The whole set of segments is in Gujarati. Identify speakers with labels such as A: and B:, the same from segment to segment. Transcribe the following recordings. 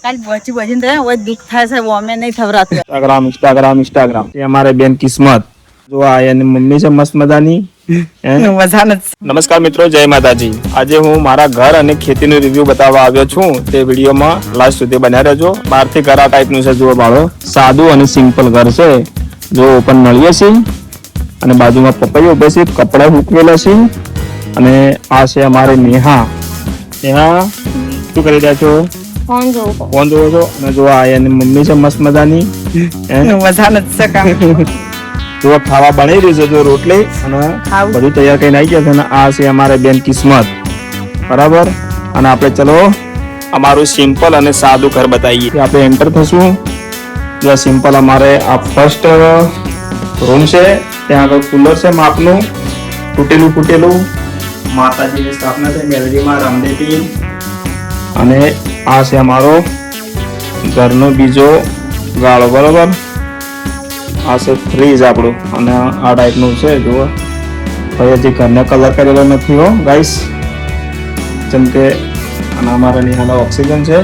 A: કાલ પહોંચી પહોંચીને તો હવે દુઃખ થાય છે અમે નહીં થવરાતું
B: इंस्टाग्राम ये हमारे बेन किस्मत जो आया ने मम्मी से मस्त मजानी
A: મજા નથી.
B: નમસ્કાર મિત્રો, જય માતાજી. આજે હું મારા ઘર અને ખેતીનું રિવ્યુ બતાવવા આવ્યો છું. તે વિડીયોમાં લાસ્ટ સુધી બન્યા રહેજો. બહારથી ઘર આ ટાઈપનું છે, જુઓ બાળો. સાદું અને સિમ્પલ ઘર છે. જો ઓપન નળીએ છે અને બાજુમાં પપૈયો ઉભે છે, કપડા સૂકવેલા છે. અને આ છે અમારે નેહા. નેહા શું કરી રહ્યા છો? ફોન જોવો છો. અને જો આ એની મમ્મી છે મસ્ત મજાની.
A: મજા નથી સકા.
B: જો ખાવા બનાવી રહ્યું છે, જો રોટલી અને બધું તૈયાર કરીને આવી ગયા છે. અને આ છે અમારે બેન કિસ્મત, બરાબર. અને આપણે ચલો અમારું સિમ્પલ અને સાદું ઘર બતાવીએ. આપણે એન્ટર થશું. જો સિમ્પલ અમારે આ ફર્સ્ટ રૂમ છે. ત્યાં આગળ કુલર છે માપનું, તૂટેલું. માતાજીની સ્થાપના છે મેલડીમાં રામદેવી. અને આ છે અમારો ઘરનો બીજો ગાળો, બરાબર. આ છે ફ્રીજ આપણું. અને આ ટાઈપનું છે, જુઓ. ભાઈ હજી ઘરને કલર કરેલો નથી હો ગાઈસ, જેમ કે. અને અમારા નિહાળા ઓક્સિજન છે.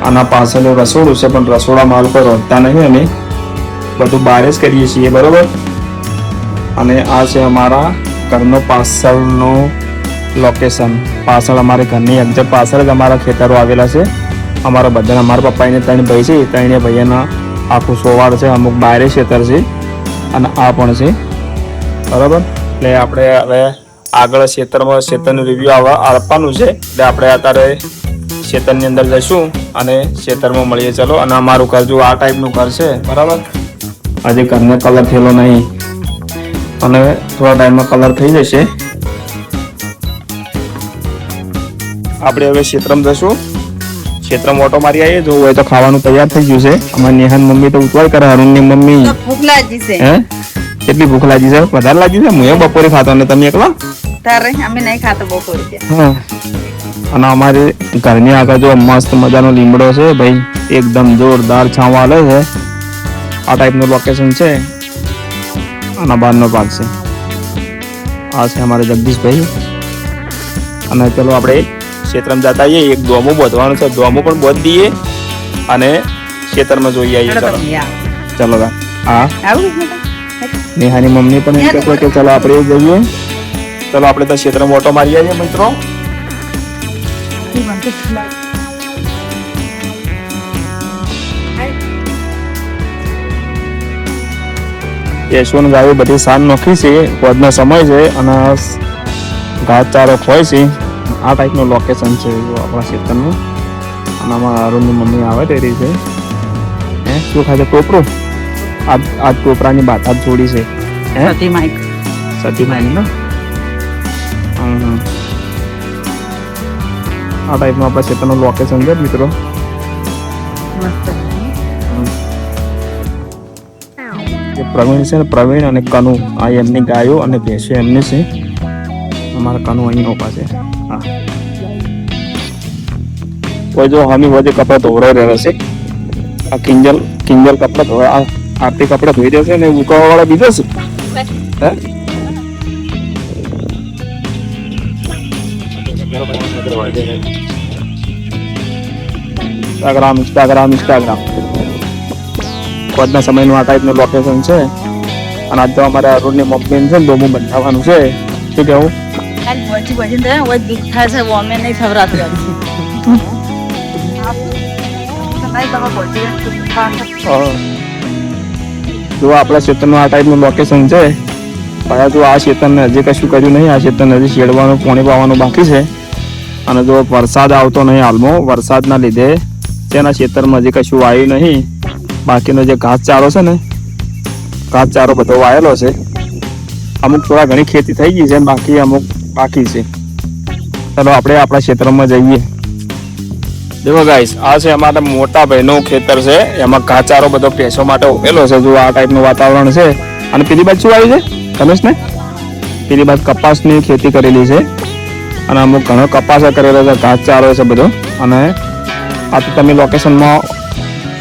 B: આના પાછળ રસોડું છે, પણ રસોડામાં હાલ પર રોકતા નહીં, અમે બધું બહાર જ કરીએ છીએ, બરાબર. અને આ છે અમારા ઘરનો પાછળનો લોકેશન. પાછળ અમારે ઘરની એક્ઝેક્ટ પાછળ જ અમારા ખેતરો આવેલા છે. અમારા બધાના, મારા પપ્પાને 3 ભાઈ છે. 3 ભાઈઓના આખું સોવાળ છે. અમુક બારે ખેતર છે અને આ પણ છે, બરાબર. એટલે આપણે હવે આગળ ખેતરનું રિવ્યુ આપવાનું છે. એટલે આપણે અત્યારે ખેતરની અંદર જઈશું અને ખેતરમાં મળીએ. ચલો. અને અમારું ઘર જો આ ટાઈપનું ઘર છે, બરાબર. હજી ઘરને કલર થયેલો નહીં અને થોડા ટાઈમમાં કલર થઈ જશે. આપણે હવે ક્ષેત્રમાં જશું. ક્ષેત્રમાં ઓટો મારી આવીએ. જો હોય તો ખાવાનું તૈયાર થઈ ગયું છે. અમારી નેહાન મમ્મી તો ઉતવાય કરે. અરુણની મમ્મી
A: ભૂખ લાગી છે.
B: હે કેટલી ભૂખ લાગી છે? વધારે લાગી છે. હું બપોરે ખાતો અને તમે એકલા?
A: તારે અમે નહીં ખાતો બપોરે.
B: હા. અને અમારે ઘરની આગળ જો મસ્ત મજાનો લીમડો છે ભાઈ, એકદમ જોરદાર છાંવ આલે છે. આ ટાઈપનું લોકેશન છે. આના બહારનો ભાગ છે. આ છે અમારે જગદીશભાઈ. અને ચલો આપણે ક્ષેત્રમાં જતા આવીએ. એક દોમું બોધવાનું છે, દોમું પણ બોધ દઈએ અને ક્ષેત્રમાં જોઈ આવીએ. ચલો હા. નેહાની મમ્મી પણ એમ કહેતો કે ચલો આપણે જઈએ. ચલો આપણે તો ક્ષેત્રમાં ઓટો મારી આવીએ મિત્રો. યશવંત ગાયો બધી સાન નોખી છે. વધનો સમય છે અને ઘાસચારો ખોય છે. આ ટાઈપનું લોકેશન છે આપણા ક્ષેત્રનું. અને આમાં અરુણની મમ્મી આવે તેરી છે. શું ખાય છે? ટોપરું. આ ટોપરાની બાત જ જોડી છે. સતી માઇક ને. આ ટાઈપનું આપણા ક્ષેત્રનું લોકેશન છે મિત્રો. પ્રવીણ છે ને, પ્રવીણ અને કનુ, આ એમની ગાયો અને ભેંસો એમની છે. અમારા કનુ અહીં ઉભા છે. હા. કોઈ જો હમી વધે કપડા ધોવરાઈ રહ્યા છે. આ કિંજલ કપડા ધોવા, આરતી કપડા ધોઈ રહ્યો છે ને ઉકાવા વાળા બીજો છે. ઇન્સ્ટાગ્રામ આજના સમયનું આ ટાઈપનું લોકેશન છે. અને આજ તો અમારે અરુણની મમ્મી છે ને ડોમું બંધાવવાનું છે. શું કેવું?
A: કાલ પહોંચી પહોંચીને તો હવે દુઃખ થાય છે અમે નહીં થવરાતું.
B: જો આપણા ક્ષેત્રનું આ ટાઈપનું લોકેશન છે. પાછા જો આ ક્ષેત્રને હજી કશું કર્યું નહીં. આ ક્ષેત્રને હજી શેડવાનું, પાણી પાવાનું બાકી છે. અને જો વરસાદ આવતો નહીં હાલમાં, વરસાદના લીધે તેના ક્ષેત્રમાં હજી કશું વાયું નહીં. બાકીનો જે ઘાસચારો છે ને, ઘાસચારો બધો વાયેલો છે. અમુક થોડા ઘણી ખેતી થઈ ગઈ છે, બાકી અમુક બાકી છે. ચાલો આપણે આપણા ક્ષેત્રમાં જઈએ. દેખો ગાઈસ, આ છે અમારા મોટા ભાઈનું ખેતર છે. એમાં ઘાસચારો બધો ભેંસો માટે ઉભેલો છે. જો આ ટાઈપનું વાતાવરણ છે. અને પેલી બાજુ શું આવ્યું છે રમેશ ને? પેલી બાજુ કપાસની ખેતી કરેલી છે. અને અમુક ઘણો કપાસ કરેલો છે, ઘાસચારો છે બધો. અને આ તો તમે લોકેશનમાં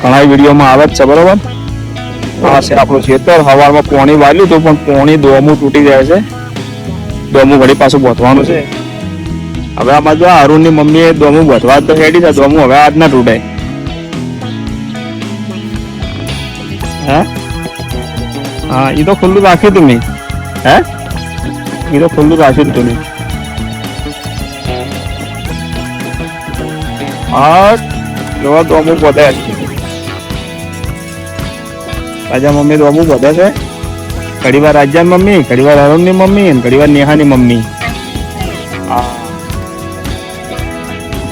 B: ઘણા વિડીયોમાં આવે જ છે, બરોબર. આ છે આપણું ખેતર. સવારમાં પોણી વાળ્યું હતું, પણ પોણી દોમું તૂટી જાય છે. દોમું વળી પાછું બોધવાનું છે. હવે આમાં જો અરુણની મમ્મીએ દોમું વધવા તો હેડી છે. દોમું હવે આજ ના તૂટે. હે હા એ તો ખુલ્લું રાખ્યું તું મેં હે એ તો ખુલ્લું રાખ્યું તું મેં હા જોવા તો અમુક વધે રાજા મમ્મી તો અમુક વધે છે ઘડી વાર રાજ્યાની મમ્મી ઘડી વાર અરુણની મમ્મી અને ઘડી વાર નેહાની મમ્મી હા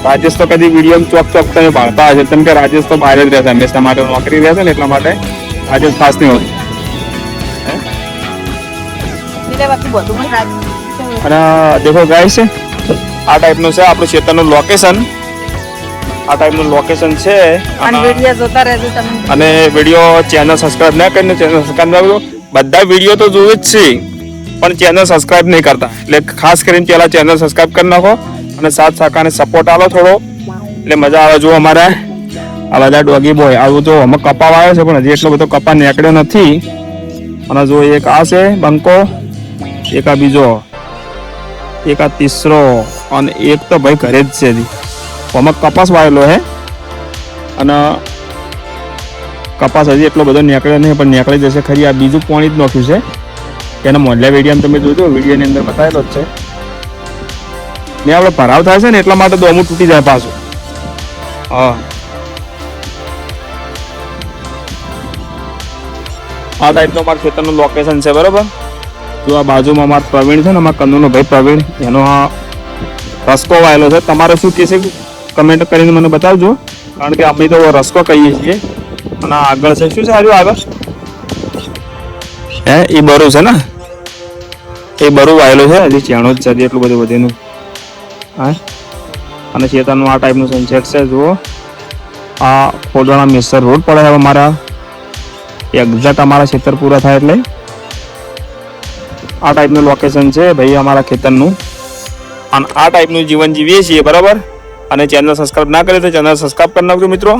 B: રાજેશ તો કદી વિડીયો ચોક ચોક તમે ભાળતા હશે કેમ કે રાજેશ તો બહાર જ રહેશે હંમેશા માટે નોકરી રહેશે ને એટલા માટે રાજેશ ખાસ નહીં હોતું અને દેખો ગાઈસ આ ટાઈપનું છે આપણું ખેતરનું લોકેશન આ ટાઈપનું લોકેશન છે અને વિડીયો ચેનલ સબસ્ક્રાઇબ ના કરીને ચેનલ સબસ્ક્રાઇબ ના કરો બધા વિડીયો તો જોવે જ છે પણ ચેનલ સબસ્ક્રાઇબ નહીં કરતા એટલે ખાસ કરીને પહેલા ચેનલ સબસ્ક્રાઇબ કરી નાખો અને સાથ સાકાને સપોર્ટ આલો થોડો એટલે મજા આવે જો અમારા આ બધા ડોગી બોય આવું તો અમે કપા આવ્યો છે પણ હજી એટલો બધો કપા નીકળ્યો નથી અને જો એક આ છે બંકો એક આ બીજો એક આ તીસરો અને એક તો ભાઈ ઘરે જ છે અમે કપાસ વાયેલો હે અને કપાસ હજી એટલો બધો નીકળ્યો નહીં પણ નીકળી જશે ખરી આ બીજું પાણી જ નાખ્યું છે એના મોડલા વિડીયો તમે જોજો વિડીયોની અંદર બતાવેલો જ છે ને આપણે ભરાવ થાય છે ને એટલા માટે તો અમુક તૂટી જાય પાછું હા આ ટાઈપનું અમારા ખેતરનું લોકેશન છે બરાબર જો આ બાજુમાં અમારા પ્રવીણ છે ને અમારા કનુનો ભાઈ પ્રવીણ એનો આ રસ્કો વાયેલો છે તમારે શું કહેશે કમેન્ટ કરીને મને બતાવજો કારણ કે અમે તો રસ્કો કહીએ છીએ અને આગળ છે શું છે આગળ હે એ બરું છે ને એ બરું વાયેલું છે હજી ચેણો જ છે હજી એટલું બધું વધેનું હા અને ખેતરનું આ ટાઈપનું સનસેટ છે જુઓ આ કોડવાણા મેસર રોડ પડે હવે મારા એક્ઝેક્ટ અમારા ખેતર પૂરા થાય એટલે આ ટાઈપનું લોકેશન છે ભાઈ અમારા ખેતરનું અને આ ટાઈપનું જીવન જીવીએ છીએ બરાબર અને ચેનલ સબસ્ક્રાઇબ ના કરે તો ચેનલ સબસ્ક્રાઇબ કરી નાખજો મિત્રો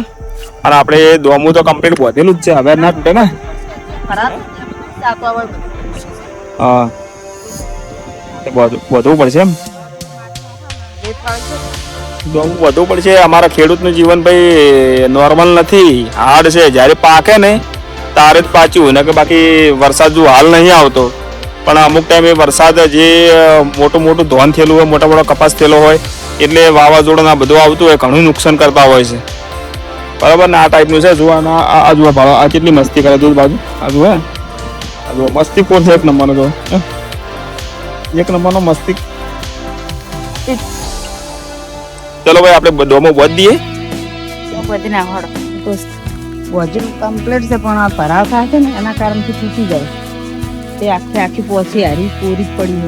B: અને આપણે દોમું તો કમ્પ્લીટ વધેલું જ છે હવે ના તૂટે ને હા વધવું પડશે એમ વધવું પડશે અમારા ખેડૂતનું જીવન ભાઈ નોર્મલ નથી હાર્ડ છે જ્યારે પાકે ને તારે જ પાચ્યું ને કે બાકી વરસાદ જો હાલ નહીં આવતો પણ અમુક ટાઈમે વરસાદ જે મોટું મોટું ધોન થયેલું હોય મોટા મોટા કપાસ થયેલો હોય એટલે વાવાઝોડું આ બધું આવતું હોય ઘણું નુકસાન કરતા હોય છે બરાબર ને આ ટાઈપનું છે જુઓ આ જુઓ ભાડો આ કેટલી મસ્તી કરે દૂધ બાજુ આ જુઓ આ જુઓ મસ્તી કોણ છે એક નંબરનો જો એક નંબરનો મસ્તી ચલો ભાઈ આપણે ડોમો વધ દઈએ
A: બધી નાખો વજન કમ્પ્લીટ છે પણ આ ભરાવ થાય છે ને એના કારણથી તૂટી જાય તે આખી પોચી હારી પૂરી પડી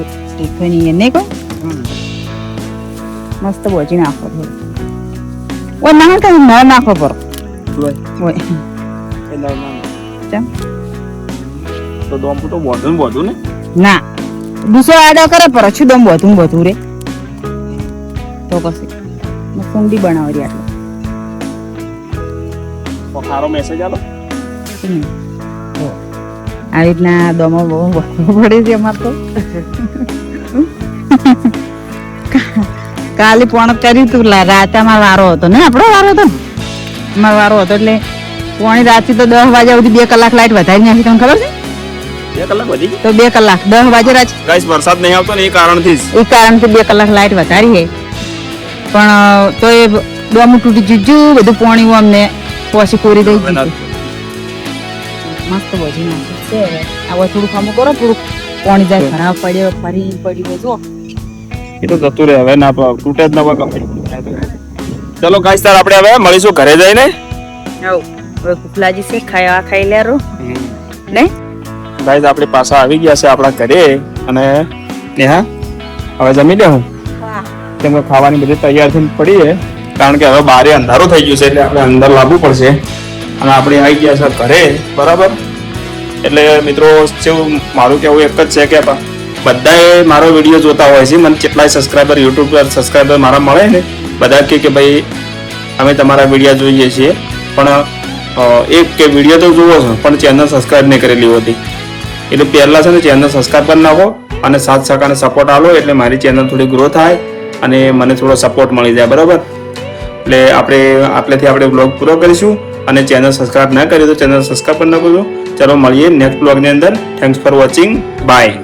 A: હોય નહીં નહીં કહો મસ્ત બોજી નાખો થોડું ઓ ના કે ન નાખો પર
B: તો દોમ તો વધુ ને
A: ના દૂસરો આડો કરે પર છું દમ વધુ રે તો કશું સુંડી બનાવરી આટલો
B: સારો મેસેજ આલો
A: આ રીતના દમો બહુ પડે છે અમારે તો કાલે પણ કર્યું તું રાતે અમારો વારો હતો ને આપણો વારો હતો અમારો વારો હતો એટલે પોણી રાતે તો 10 વાગ્યા સુધી 2 કલાક લાઈટ વધારી નાખી તમને ખબર છે
B: 2 કલાક વધી
A: તો 2 કલાક 10 વાગે રાત
B: ગાઈસ વરસાદ નહીં આવતો ને એ કારણથી
A: 2 કલાક લાઈટ વધારી છે પણ તો એ ડોમું તૂટી જુજુ બધું પોણી અમને પછી કોરી દઈ દીધું મસ્ત બજી નાખે છે હવે થોડું ખામું કરો થોડું પોણી જાય ખરાબ પડ્યો ફરી પડ્યું જો
B: એ તો જતું રહે હવે ના તૂટે જ ના કમ્પ્લીટ ચલો ગાઈસ તાર આપણે હવે મળીશું ઘરે જઈને
A: હવે કુકલાજી છે ખાઈ લેરો ને
B: ગાઈસ આપણે પાછા આવી ગયા છે આપણા ઘરે અને નેહા હવે જમી લે હું કેમ કે ખાવાની બધી તૈયાર થઈને પડી છે કારણ કે હવે બારે અંધારું થઈ ગયું છે એટલે આપણે અંદર લાવવું પડશે અને આપણે આવી ગયા છે ઘરે બરાબર એટલે મિત્રો જેવું મારું કેવું એક જ છે કે બધાએ મારો વિડીયો જોતા હોય છે મને કેટલાય સબસ્ક્રાઈબર યુટ્યુબ પર સબસ્ક્રાઈબર મારા મળે ને બધા કે ભાઈ અમે તમારા વિડીયો જોઈએ છીએ પણ એક કે વિડીયો તો જુઓ છો પણ ચેનલ સબસ્ક્રાઈબ નહીં કરેલી હોતી એટલે પહેલાં છે ને ચેનલ સબસ્ક્રાઈબ કરી નાખો અને સાથ સહકારને સપોર્ટ આપો એટલે મારી ચેનલ થોડી ગ્રો થાય અને મને થોડો સપોર્ટ મળી જાય બરાબર એટલે આટલેથી આપણે બ્લોગ પૂરો કરીશું અને ચેનલ સબસ્ક્રાઇબ ના કરી તો ચેનલ સબસ્ક્રાઇબ પણ ન કરજો. ચલો મળીએ નેક્સ્ટ બ્લોગની અંદર. Thanks for watching. બાય.